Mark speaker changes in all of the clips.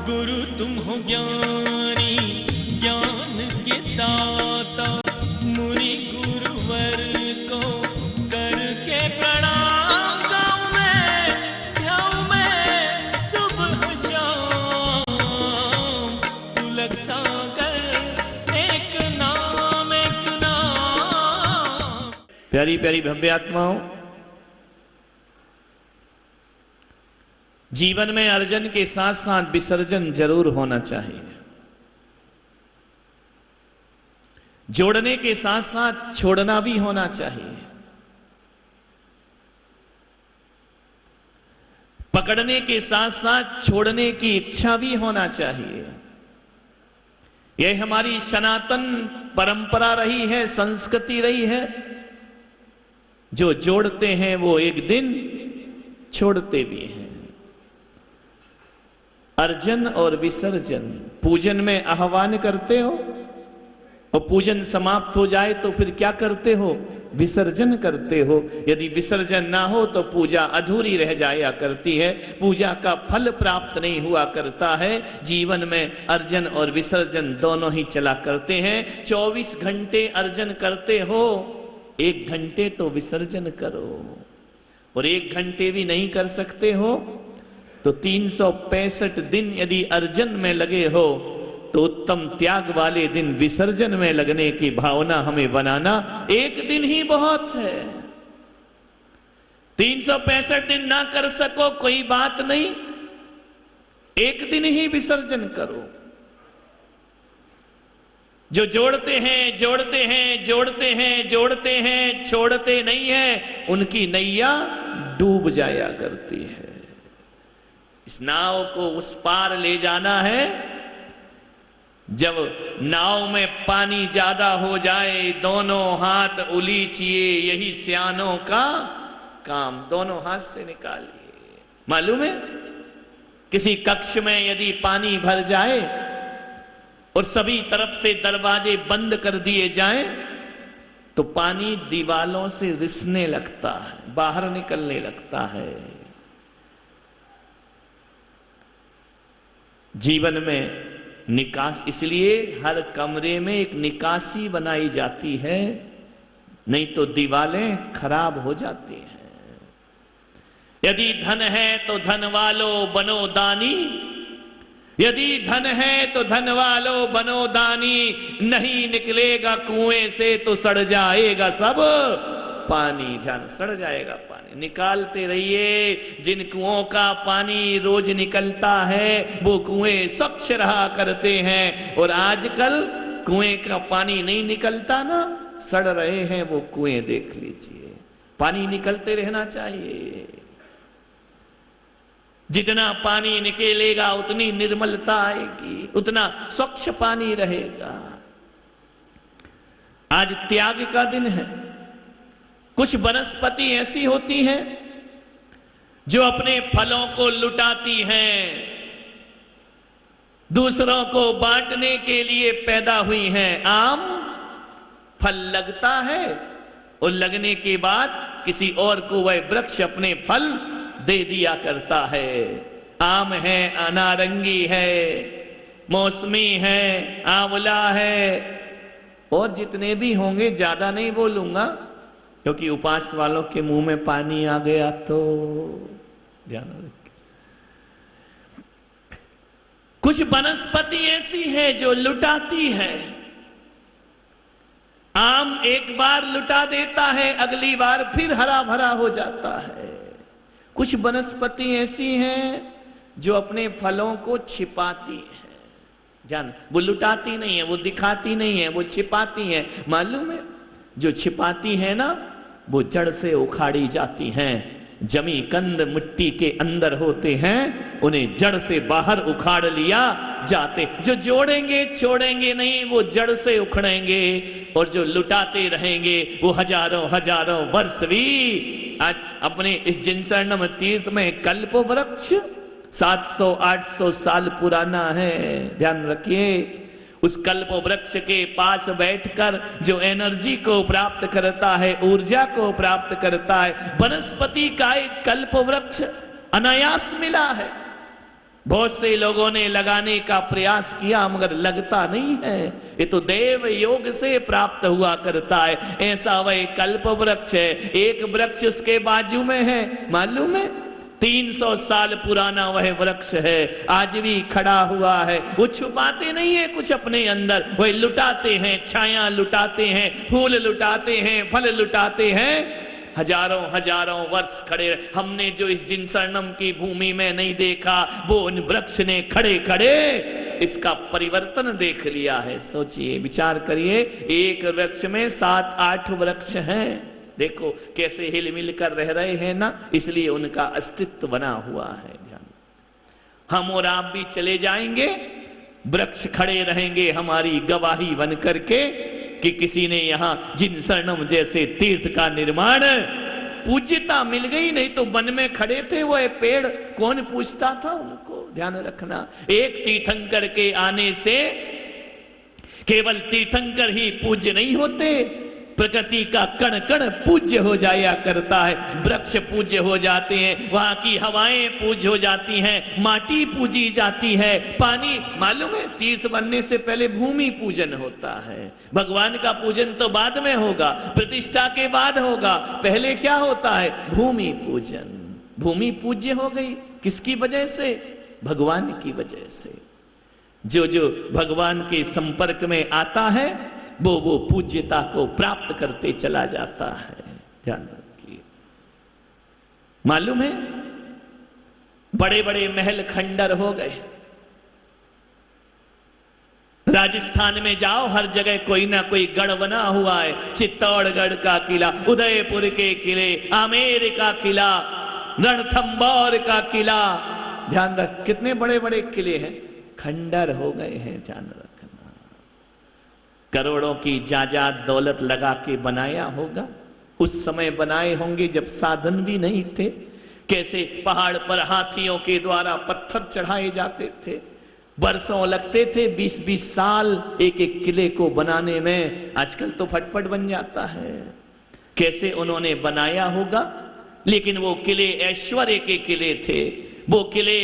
Speaker 1: गुरु तुम हो ज्ञानी ज्ञान के दाता, मुनि गुरुवर को करके प्रणाम गाऊं मैं सुबह शाम। तुलक सागर एक नाम एक नाम।
Speaker 2: प्यारी प्यारी भव्य आत्माओं, जीवन में अर्जन के साथ साथ विसर्जन जरूर होना चाहिए। जोड़ने के साथ साथ छोड़ना भी होना चाहिए। पकड़ने के साथ साथ छोड़ने की इच्छा भी होना चाहिए। यह हमारी सनातन परंपरा रही है, संस्कृति रही है। जो जोड़ते हैं वो एक दिन छोड़ते भी हैं। अर्जन और विसर्जन, पूजन में आह्वान करते हो और पूजन समाप्त हो जाए तो फिर क्या करते हो? विसर्जन करते हो। यदि विसर्जन ना हो तो पूजा अधूरी रह जाया करती है, पूजा का फल प्राप्त नहीं हुआ करता है। जीवन में अर्जन और विसर्जन दोनों ही चला करते हैं। 24 घंटे अर्जन करते हो, 1 घंटे तो विसर्जन करो। और 1 घंटे भी नहीं कर सकते हो तो 365 दिन यदि अर्जन में लगे हो तो उत्तम त्याग वाले दिन विसर्जन में लगने की भावना हमें बनाना। 1 दिन ही बहुत है। 365 दिन ना कर सको कोई बात नहीं, 1 दिन ही विसर्जन करो। जो जोड़ते हैं जोड़ते हैं जोड़ते हैं जोड़ते हैं, छोड़ते नहीं है, उनकी नैया डूब जाया करती है। इस नाव को उस पार ले जाना है। जब नाव में पानी ज्यादा हो जाए, दोनों हाथ उलीचिए, यही सियानों का काम। दोनों हाथ से निकालिए। मालूम है, किसी कक्ष में यदि पानी भर जाए और सभी तरफ से दरवाजे बंद कर दिए जाएं, तो पानी दीवालों से रिसने लगता है, बाहर निकलने लगता है। जीवन में निकास, इसलिए हर कमरे में एक निकासी बनाई जाती है, नहीं तो दीवारें खराब हो जाती हैं। यदि धन है तो धन वालो बनो दानी, यदि धन है तो धन वालो बनो दानी, नहीं निकलेगा कुएं से तो सड़ जाएगा सब पानी। ध्यान, सड़ जाएगा पानी। निकालते रहिए। जिन कुओं का पानी रोज निकलता है वो कुएं स्वच्छ रहा करते हैं, और आजकल कुएं का पानी नहीं निकलता ना, सड़ रहे हैं वो कुएं। देख लीजिए, पानी निकलते रहना चाहिए। जितना पानी निकलेगा उतनी निर्मलता आएगी, उतना स्वच्छ पानी रहेगा। आज त्याग का दिन है। कुछ वनस्पति ऐसी होती हैं जो अपने फलों को लुटाती हैं, दूसरों को बांटने के लिए पैदा हुई हैं। आम फल लगता है और लगने के बाद किसी और को वह वृक्ष अपने फल दे दिया करता है। आम है, नारंगी है, मौसमी है, आंवला है, और जितने भी होंगे, ज्यादा नहीं बोलूंगा क्योंकि उपास वालों के मुंह में पानी आ गया तो ध्यान रखें। कुछ वनस्पति ऐसी है जो लुटाती है। आम एक बार लुटा देता है, अगली बार फिर हरा भरा हो जाता है। कुछ वनस्पति ऐसी हैं जो अपने फलों को छिपाती है। जान, वो लुटाती नहीं है, वो दिखाती नहीं है, वो छिपाती है। मालूम है, जो छिपाती है ना, वो जड़ से उखाड़ी जाती हैं। जमी कंद मिट्टी के अंदर होते हैं, उन्हें जड़ से बाहर उखाड़ लिया जाते। जो जोड़ेंगे छोड़ेंगे नहीं, वो जड़ से उखड़ेंगे। और जो लुटाते रहेंगे वो हजारों हजारों वर्ष भी। आज अपने इस जिनसर्णम तीर्थ में कल्प वृक्ष 700-800 साल पुराना है। ध्यान रखिए, उस कल्प वृक्ष के पास बैठकर जो एनर्जी को प्राप्त करता है, ऊर्जा को प्राप्त करता है, वनस्पति का एक कल्प वृक्ष अनायास मिला है। बहुत से लोगों ने लगाने का प्रयास किया मगर लगता नहीं है। ये तो देव योग से प्राप्त हुआ करता है। ऐसा वह कल्प वृक्ष है। एक वृक्ष उसके बाजू में है, मालूम है? 300 साल पुराना वह वृक्ष है, आज भी खड़ा हुआ है। वो छुपाते नहीं है कुछ अपने अंदर, वह लुटाते हैं, छाया लुटाते हैं, फूल लुटाते हैं, फल लुटाते हैं। हजारों हजारों वर्ष खड़े। हमने जो इस जिनसर्णम की भूमि में नहीं देखा, वो उन वृक्ष ने खड़े खड़े इसका परिवर्तन देख लिया है। सोचिए, विचार करिए, एक वृक्ष में 7-8 वृक्ष हैं। देखो कैसे हिल मिल कर रह रहे हैं ना, इसलिए उनका अस्तित्व बना हुआ है। ध्यान, हम और आप भी चले जाएंगे, वृक्ष खड़े रहेंगे हमारी गवाही बन करके कि किसी ने यहां जिनसर्णम जैसे तीर्थ का निर्माण। पूज्यता मिल गई, नहीं तो वन में खड़े थे वो पेड़, कौन पूछता था उनको? ध्यान रखना, एक तीर्थंकर के आने से केवल तीर्थंकर ही पूज्य नहीं होते, प्रकृति का कण कण पूज्य हो जाया करता है। वृक्ष पूज्य हो जाते हैं, वहां की हवाएं पूज्य हो जाती हैं, माटी पूजी जाती है, पानी। मालूम है, तीर्थ बनने से पहले भूमि पूजन होता है। भगवान का पूजन तो बाद में होगा, प्रतिष्ठा के बाद होगा। पहले क्या होता है? भूमि पूजन। भूमि पूज्य हो गई, किसकी वजह से? भगवान की वजह से। जो जो भगवान के संपर्क में आता है वो पूज्यता को प्राप्त करते चला जाता है। ध्यान रखिए, मालूम है, बड़े बड़े महल खंडर हो गए। राजस्थान में जाओ, हर जगह कोई ना कोई गढ़ बना हुआ है। चित्तौड़गढ़ का किला, उदयपुर के किले, आमेर का किला, रणथंभौर का किला। ध्यान रख, कितने बड़े बड़े किले हैं, खंडर हो गए हैं। ध्यान रखना, करोड़ों की जायदाद दौलत लगा के बनाया होगा। उस समय बनाए होंगे जब साधन भी नहीं थे। कैसे पहाड़ पर हाथियों के द्वारा पत्थर चढ़ाए जाते थे, बरसों लगते थे, 20-20 साल एक एक किले को बनाने में। आजकल तो फटफट बन जाता है। कैसे उन्होंने बनाया होगा, लेकिन वो किले ऐश्वर्य के किले थे, वो किले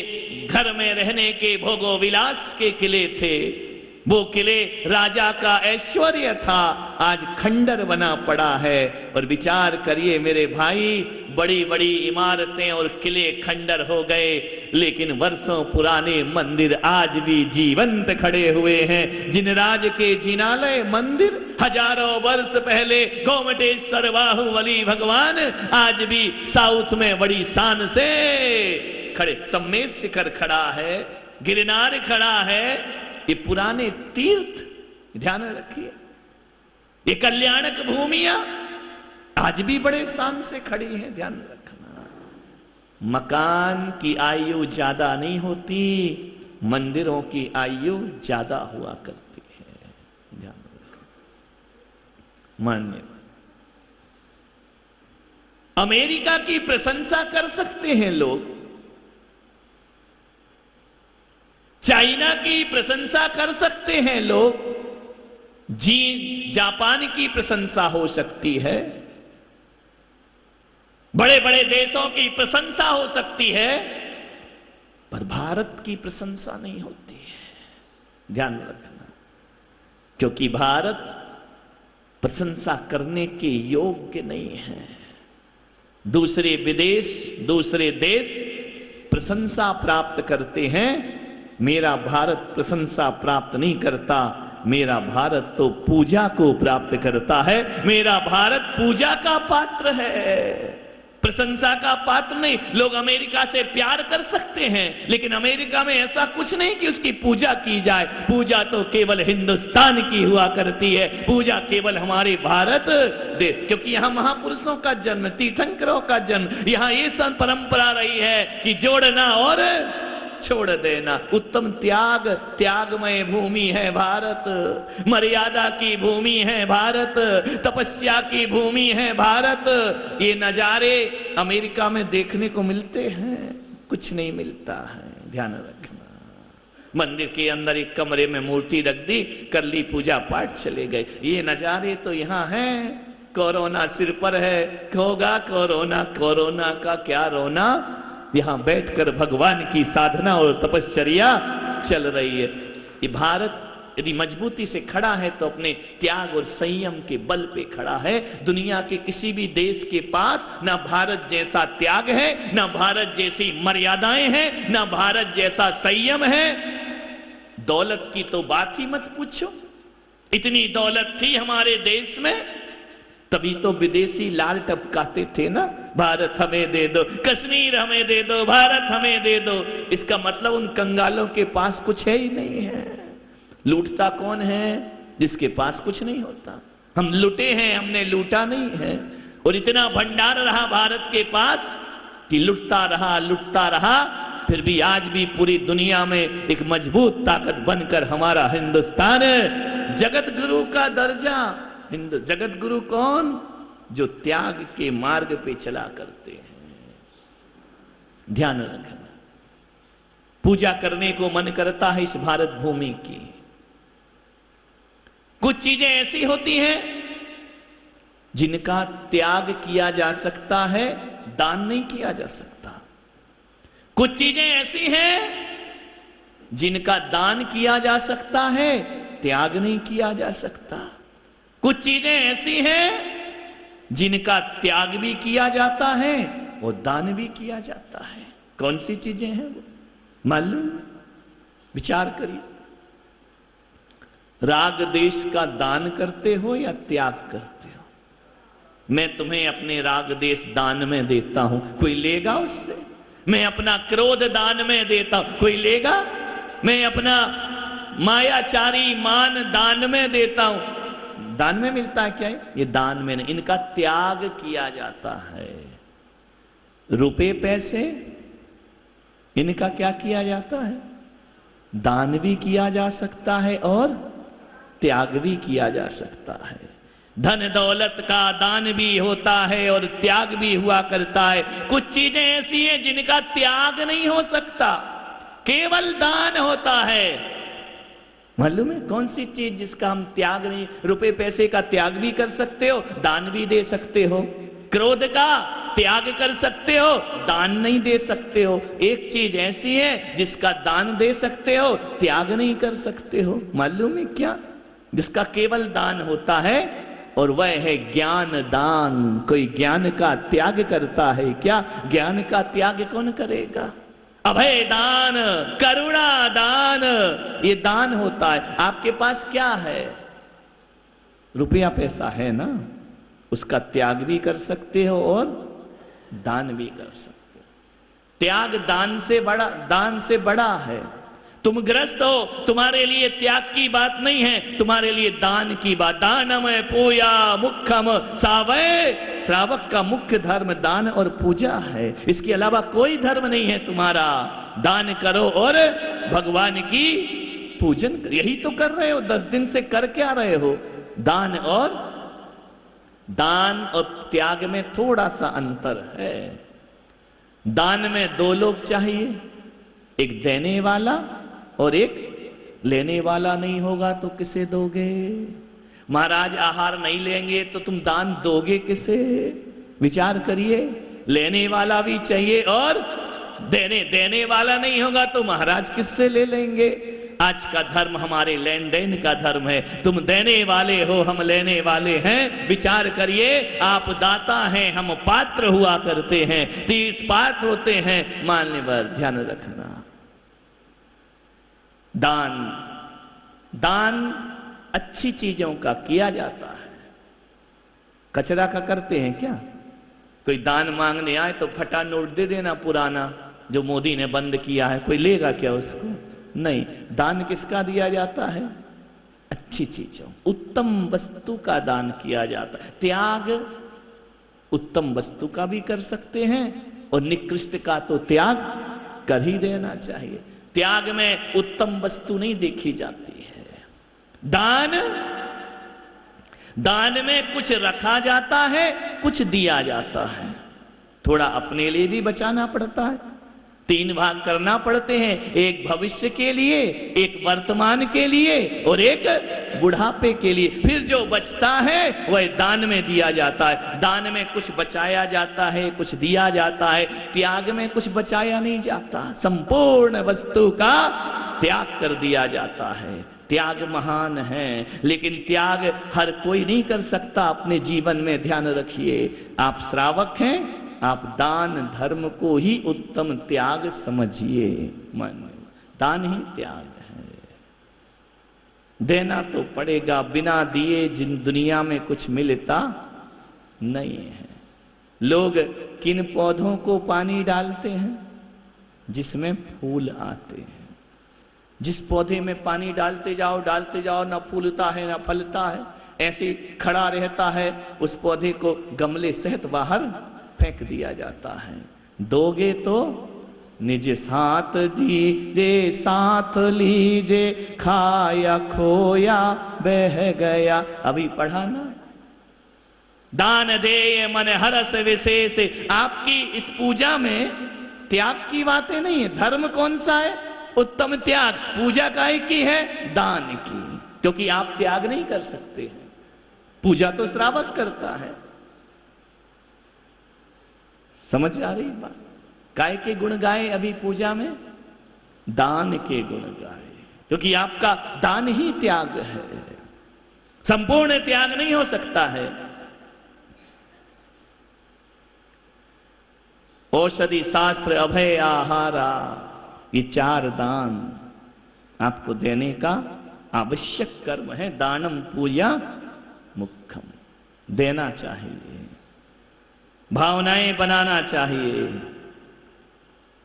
Speaker 2: घर में रहने के भोगो विलास के किले थे, वो किले राजा का ऐश्वर्य था। आज खंडर बना पड़ा है। और विचार करिए मेरे भाई, बड़ी बड़ी इमारतें और किले खंडर हो गए, लेकिन वर्षों पुराने मंदिर आज भी जीवंत खड़े हुए हैं। जिनराज के जिनालय मंदिर, हजारों वर्ष पहले गोमटेश्वर बाहुबली भगवान आज भी साउथ में बड़ी शान से खड़े। सम्मेद शिखर खड़ा है, गिरनार खड़ा है, ये पुराने तीर्थ। ध्यान रखिए, ये कल्याणक भूमियां आज भी बड़े शान से खड़ी हैं। ध्यान रखना, मकान की आयु ज्यादा नहीं होती, मंदिरों की आयु ज्यादा हुआ करती है। ध्यान रखना, मान्य। अमेरिका की प्रशंसा कर सकते हैं लोग, चाइना की प्रशंसा कर सकते हैं लोग, जापान की प्रशंसा हो सकती है, बड़े बड़े देशों की प्रशंसा हो सकती है, पर भारत की प्रशंसा नहीं होती है। ध्यान रखना, क्योंकि भारत प्रशंसा करने के योग्य नहीं है। दूसरे विदेश, दूसरे देश प्रशंसा प्राप्त करते हैं, मेरा भारत प्रशंसा प्राप्त नहीं करता। मेरा भारत तो पूजा को प्राप्त करता है। मेरा भारत पूजा का पात्र है, प्रशंसा का पात्र नहीं। लोग अमेरिका से प्यार कर सकते हैं, लेकिन अमेरिका में ऐसा कुछ नहीं कि उसकी पूजा की जाए। पूजा तो केवल हिंदुस्तान की हुआ करती है, पूजा केवल हमारे भारत दे, क्योंकि यहाँ महापुरुषों का जन्म, तीर्थंकरों का जन्म, यहाँ ये सन परंपरा रही है कि जोड़ना और छोड़ देना। उत्तम त्याग, त्यागमय भूमि है भारत, मर्यादा की भूमि है भारत, तपस्या की भूमि है भारत। ये नजारे अमेरिका में देखने को मिलते हैं, कुछ नहीं मिलता है। ध्यान रखना, मंदिर के अंदर एक कमरे में मूर्ति रख दी, कर ली पूजा पाठ, चले गए। ये नजारे तो यहाँ हैं। कोरोना सिर पर है, होगा कोरोना, कोरोना का क्या रोना, यहां बैठकर भगवान की साधना और तपश्चर्या चल रही है। ये भारत यदि मजबूती से खड़ा है तो अपने त्याग और संयम के बल पे खड़ा है। दुनिया के किसी भी देश के पास ना भारत जैसा त्याग है, ना भारत जैसी मर्यादाएं हैं, ना भारत जैसा संयम है। दौलत की तो बात ही मत पूछो, इतनी दौलत थी हमारे देश में, तभी तो विदेशी लाल टपकाते थे ना, भारत हमें दे दो, कश्मीर हमें दे दो, भारत हमें दे दो। इसका मतलब उन कंगालों के पास कुछ है ही नहीं है। लूटता कौन है? जिसके पास कुछ नहीं होता। हम लुटे हैं, हमने लूटा नहीं है। और इतना भंडार रहा भारत के पास कि लुटता रहा, फिर भी आज भी पूरी दुनिया में एक मजबूत ताकत बनकर हमारा हिंदुस्तान है। जगत गुरु का दर्जा, जगत गुरु कौन? जो त्याग के मार्ग पे चला करते हैं। ध्यान रखना, पूजा करने को मन करता है इस भारत भूमि की। कुछ चीजें ऐसी होती हैं जिनका त्याग किया जा सकता है, दान नहीं किया जा सकता। कुछ चीजें ऐसी हैं जिनका दान किया जा सकता है, त्याग नहीं किया जा सकता। कुछ चीजें ऐसी हैं जिनका त्याग भी किया जाता है और दान भी किया जाता है। कौन सी चीजें हैं वो मालूम? विचार करिए। राग देश का दान करते हो या त्याग करते हो? मैं तुम्हें अपने राग देश दान में देता हूं, कोई लेगा उससे? मैं अपना क्रोध दान में देता हूं, कोई लेगा? मैं अपना मायाचारी मान दान में देता हूं, दान में मिलता है क्या? ये दान में नहीं, इनका त्याग किया जाता है। रुपए पैसे इनका क्या किया जाता है? दान भी किया जा सकता है और त्याग भी किया जा सकता है। धन दौलत का दान भी होता है और त्याग भी हुआ करता है। कुछ चीजें ऐसी हैं जिनका त्याग नहीं हो सकता, केवल दान होता है। मालूम है कौन सी चीज जिसका हम त्याग नहीं? रुपए पैसे का त्याग भी कर सकते हो, दान भी दे सकते हो। क्रोध का त्याग कर सकते हो, दान नहीं दे सकते हो। एक चीज ऐसी है जिसका दान दे सकते हो, त्याग नहीं कर सकते हो। मालूम है क्या? जिसका केवल दान होता है, और वह है ज्ञान दान। कोई ज्ञान का त्याग करता है क्या? ज्ञान का त्याग कौन करेगा? अभय दान, करुणा दान, ये दान होता है। आपके पास क्या है? रुपया पैसा है ना, उसका त्याग भी कर सकते हो और दान भी कर सकते हो। त्याग दान से बड़ा है। तुम ग्रस्त हो, तुम्हारे लिए त्याग की बात नहीं है, तुम्हारे लिए दान की बात। दानम पूया मुख्यम सावय, श्रावक का मुख्य धर्म दान और पूजा है। इसके अलावा कोई धर्म नहीं है तुम्हारा। दान करो और भगवान की पूजन। यही तो कर रहे हो, 10 दिन से कर क्या रहे हो? दान और त्याग में थोड़ा सा अंतर है। दान में 2 लोग चाहिए, एक देने वाला और एक लेने वाला। नहीं होगा तो किसे दोगे? महाराज आहार नहीं लेंगे तो तुम दान दोगे किसे? विचार करिए। लेने वाला भी चाहिए और देने वाला नहीं होगा तो महाराज किससे ले लेंगे? आज का धर्म हमारे लेन देन का धर्म है। तुम देने वाले हो, हम लेने वाले हैं। विचार करिए, आप दाता हैं, हम पात्र हुआ करते हैं, तीर्थ पात्र होते हैं। मानने पर ध्यान रखना, दान अच्छी चीजों का किया जाता है, कचरा का करते हैं क्या? कोई दान मांगने आए तो फटा नोट दे देना पुराना, जो मोदी ने बंद किया है। कोई लेगा क्या उसको? नहीं। दान किसका दिया जाता है? अच्छी चीजों, उत्तम वस्तु का दान किया जाता है। त्याग उत्तम वस्तु का भी कर सकते हैं और निकृष्ट का तो त्याग कर ही देना चाहिए। त्याग में उत्तम वस्तु नहीं देखी जाती है। दान में कुछ रखा जाता है, कुछ दिया जाता है। थोड़ा अपने लिए भी बचाना पड़ता है, 3 भाग करना पड़ते हैं, एक भविष्य के लिए, एक वर्तमान के लिए और एक बुढ़ापे के लिए। फिर जो बचता है वह दान में दिया जाता है। दान में कुछ बचाया जाता है, कुछ दिया जाता है। त्याग में कुछ बचाया नहीं जाता, संपूर्ण वस्तु का त्याग कर दिया जाता है। त्याग महान है, लेकिन त्याग हर कोई नहीं कर सकता। अपने जीवन में ध्यान रखिए, आप श्रावक हैं, आप दान धर्म को ही उत्तम त्याग समझिए। मन दान ही त्याग है। देना तो पड़ेगा, बिना दिए जिन दुनिया में कुछ मिलता नहीं है। लोग किन पौधों को पानी डालते हैं? जिसमें फूल आते हैं। जिस पौधे में पानी डालते जाओ, ना फूलता है ना फलता है, ऐसे खड़ा रहता है, उस पौधे को गमले सहित बाहर फेंक दिया जाता है। दोगे तो निज साथ दीजे, साथ लीजे, खाया खोया बह गया। अभी पढ़ा ना, दान दे मन हरस विशेष। आपकी इस पूजा में त्याग की बातें नहीं है। धर्म कौन सा है? उत्तम त्याग। पूजा काहे की है? दान की। क्योंकि आप त्याग नहीं कर सकते हैं, पूजा तो श्रावक करता है। समझ आ रही बात? काय के गुण गाए अभी पूजा में? दान के गुण गाए, क्योंकि आपका दान ही त्याग है। संपूर्ण त्याग नहीं हो सकता है। औषधि शास्त्र अभय आहारा, ये 4 दान आपको देने का आवश्यक कर्म है। दानम पूजा मुख्यम, देना चाहिए, भावनाएं बनाना चाहिए।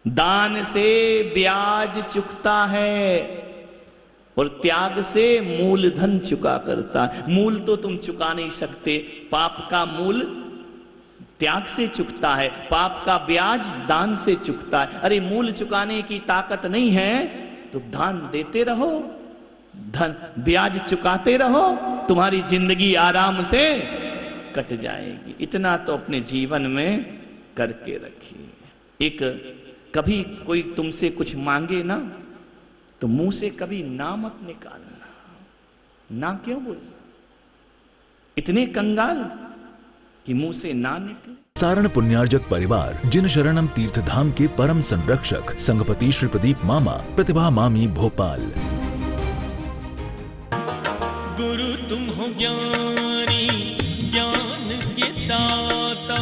Speaker 2: दान से ब्याज चुकता है और त्याग से मूलधन चुका करता है। मूल तो तुम चुका नहीं सकते, पाप का मूल त्याग से चुकता है, पाप का ब्याज दान से चुकता है। अरे मूल चुकाने की ताकत नहीं है तो दान देते रहो, धन ब्याज चुकाते रहो, तुम्हारी जिंदगी आराम से कट जाएगी। इतना तो अपने जीवन में करके रखिए। एक कभी कोई तुमसे कुछ मांगे ना तो मुंह से कभी ना मत निकालना। ना क्यों बोलना? इतने कंगाल कि मुंह से ना निकले।
Speaker 3: सारण पुण्यार्जक परिवार जिन शरणम तीर्थ धाम के परम संरक्षक संघपति श्री प्रदीप मामा, प्रतिभा मामी, भोपाल।
Speaker 1: गुरु तुम हो ज्ञानी, ज्ञान के दाता।